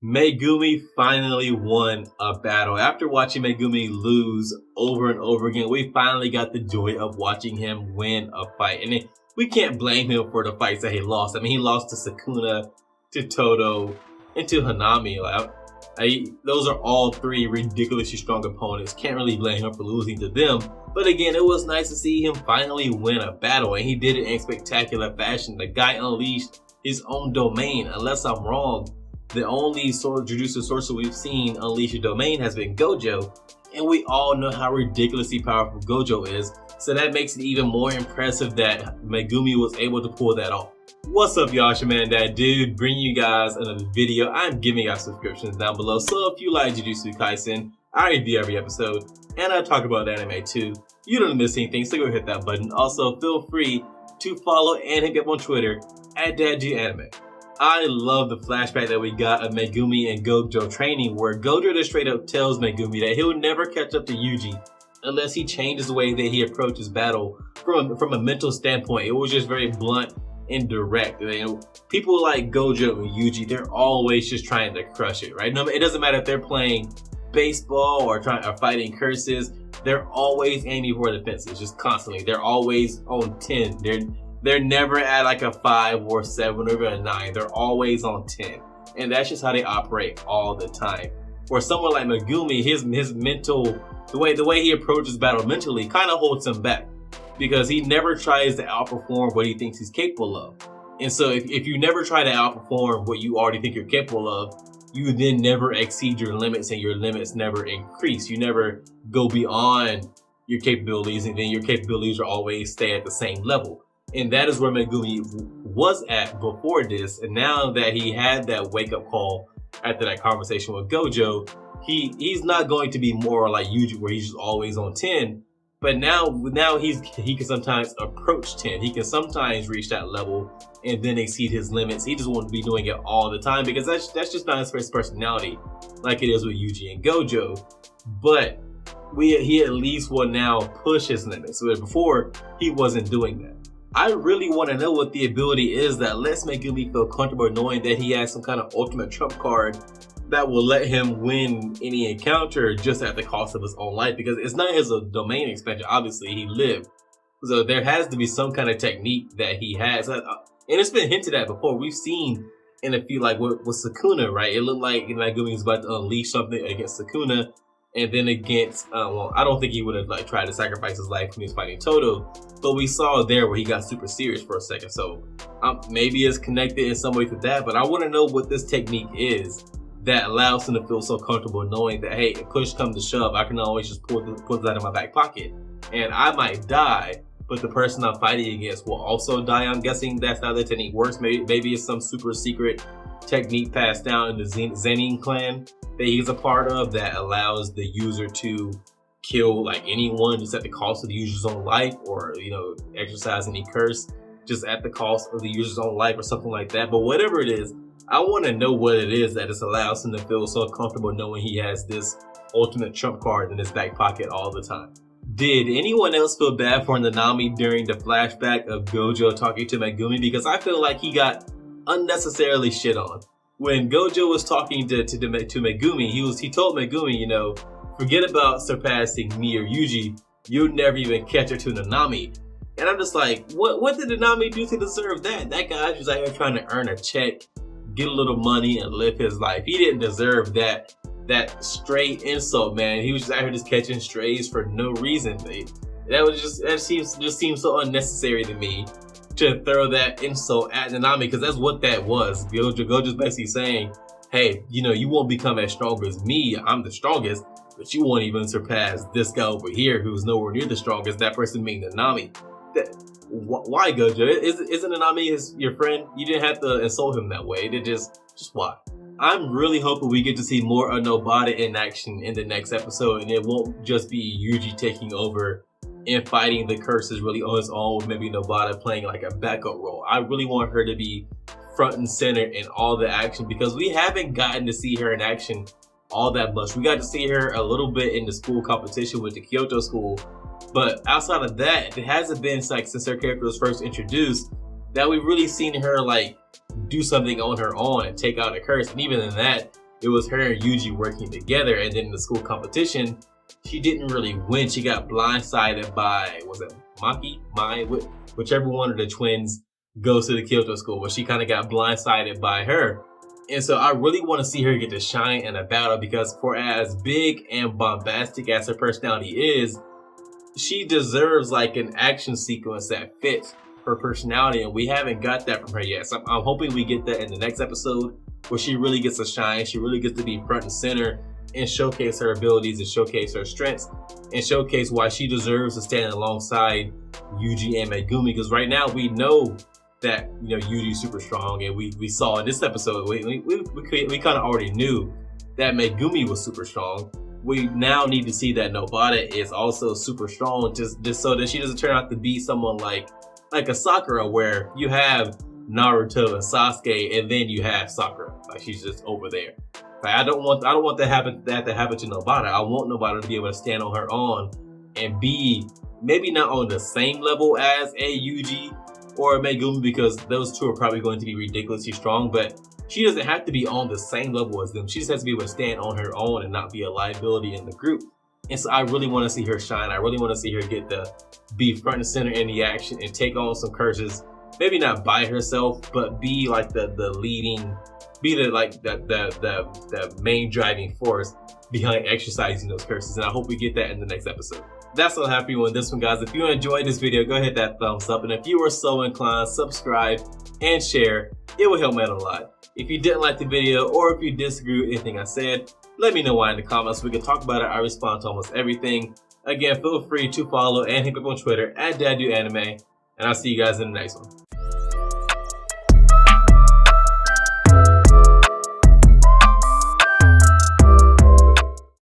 Megumi finally won a battle. After watching Megumi lose over and over again, we finally got the joy of watching him win a fight. And we can't blame him for the fights that he lost. I mean, he lost to Sukuna, to Todo, and to Hanami. Those are all three ridiculously strong opponents. Can't really blame him for losing to them. But again, it was nice to see him finally win a battle. And he did it in spectacular fashion. The guy unleashed his own domain. Unless I'm wrong, the only Jujutsu sorcerer we've seen unleash a domain has been Gojo, and we all know how ridiculously powerful Gojo is, so that makes it even more impressive that Megumi was able to pull that off. What's up, y'all? It's your man, that dude, bringing you guys another video. I'm giving out subscriptions down below, so if you like Jujutsu Kaisen, I review every episode, and I talk about anime too. You don't miss anything, so go hit that button. Also, feel free to follow and hit me up on Twitter at DadGAnime. I love the flashback that we got of Megumi and Gojo training, where Gojo just straight up tells Megumi that he'll never catch up to Yuji unless he changes the way that he approaches battle from a mental standpoint. It was just very blunt and direct. People like Gojo and Yuji, they're always just trying to crush it, right? No, it doesn't matter if they're playing baseball or fighting curses. They're always aiming for the fences, just constantly. They're always on 10. They're never at like a 5 or 7 or even a 9. They're always on 10. And that's just how they operate all the time. For someone like Megumi, his mental, the way he approaches battle mentally kind of holds him back, because he never tries to outperform what he thinks he's capable of. And so if you never try to outperform what you already think you're capable of, you then never exceed your limits, and your limits never increase. You never go beyond your capabilities, and then your capabilities will always stay at the same level. And that is where Megumi was at before this. And now that he had that wake-up call after that conversation with Gojo, he's not going to be more like Yuji, where he's just always on 10. But now he can sometimes approach 10. He can sometimes reach that level and then exceed his limits. He just won't be doing it all the time, because that's just not his personality like it is with Yuji and Gojo. But he at least will now push his limits. So before, he wasn't doing that. I really want to know what the ability is that lets Megumi feel comfortable knowing that he has some kind of ultimate trump card that will let him win any encounter just at the cost of his own life, because it's not his domain expansion. Obviously, he lived. So there has to be some kind of technique that he has. And it's been hinted at before. We've seen in a few, like with Sukuna, right? It looked like Megumi was about to unleash something against Sukuna. And then against, well, I don't think he would have tried to sacrifice his life when he was fighting Todo, but we saw there where he got super serious for a second. So maybe it's connected in some way to that, but I want to know what this technique is that allows him to feel so comfortable knowing that, hey, if push comes to shove, I can always just pull that out of my back pocket. And I might die, but the person I'm fighting against will also die. I'm guessing that's how the technique works. Maybe it's some super secret technique passed down in the Zenin clan that he's a part of that allows the user to kill anyone just at the cost of the user's own life, or exercise any curse just at the cost of the user's own life, or something like that. But whatever it is, I want to know what it is that just allows him to feel so comfortable knowing he has this ultimate trump card in his back pocket all the time. Did anyone else feel bad for Nanami during the flashback of Gojo talking to Megumi? Because I feel like he got unnecessarily shit on. When Gojo was talking to Megumi, he told Megumi, forget about surpassing me or Yuji. You'll never even catch her to Nanami. And I'm just like, what did Nanami do to deserve that? That guy was out here trying to earn a check, get a little money, and live his life. He didn't deserve that straight insult, man. He was just out here just catching strays for no reason. That seems so unnecessary to me, to throw that insult at Nanami, because that's what that was. Gojo's basically saying, hey, you won't become as strong as me. I'm the strongest, but you won't even surpass this guy over here who's nowhere near the strongest. That person being Nanami. Why, Gojo? Isn't Nanami your friend? You didn't have to insult him that way. Just why? I'm really hoping we get to see more of Nobata in action in the next episode, and it won't just be Yuji taking over and fighting the curses really on his own, with maybe Nobata playing like a backup role. I really want her to be front and center in all the action, because we haven't gotten to see her in action all that much. We got to see her a little bit in the school competition with the Kyoto school, but outside of that, it hasn't been since her character was first introduced that we've really seen her do something on her own and take out a curse. And even in that, it was her and Yuji working together, and then in the school competition, she didn't really win. She got blindsided by, was it Mai, whichever one of the twins goes to the Kyoto school, but she kind of got blindsided by her. And so I really want to see her get to shine in a battle, because for as big and bombastic as her personality is, she deserves like an action sequence that fits her personality, and we haven't got that from her yet. So I'm hoping we get that in the next episode, where she really gets to shine. She really gets to be front and center and showcase her abilities and showcase her strengths and showcase why she deserves to stand alongside Yuji and Megumi. Because right now we know that, you know, Yuji's super strong, and we saw in this episode, we kind of already knew that Megumi was super strong. We now need to see that Nobata is also super strong, just so that she doesn't turn out to be someone like a Sakura, where you have Naruto and Sasuke, and then you have Sakura, like she's just over there. Like, I don't want that to happen to Nobata. I want Nobata to be able to stand on her own and be maybe not on the same level as a Yuji or a Megumi, because those two are probably going to be ridiculously strong, but she doesn't have to be on the same level as them. She just has to be able to stand on her own and not be a liability in the group. And so I really want to see her shine. I really want to see her get to be front and center in the action and take on some curses. Maybe not by herself, but be like the leading, be the main driving force behind exercising those curses. And I hope we get that in the next episode. That's all I have for you on this one, guys. If you enjoyed this video, go hit that thumbs up. And if you are so inclined, subscribe and share. It will help me out a lot. If you didn't like the video, or if you disagree with anything I said, let me know why in the comments. We can talk about it. I respond to almost everything. Again, feel free to follow and hit me up on Twitter @DadDoAnime. And I'll see you guys in the next one.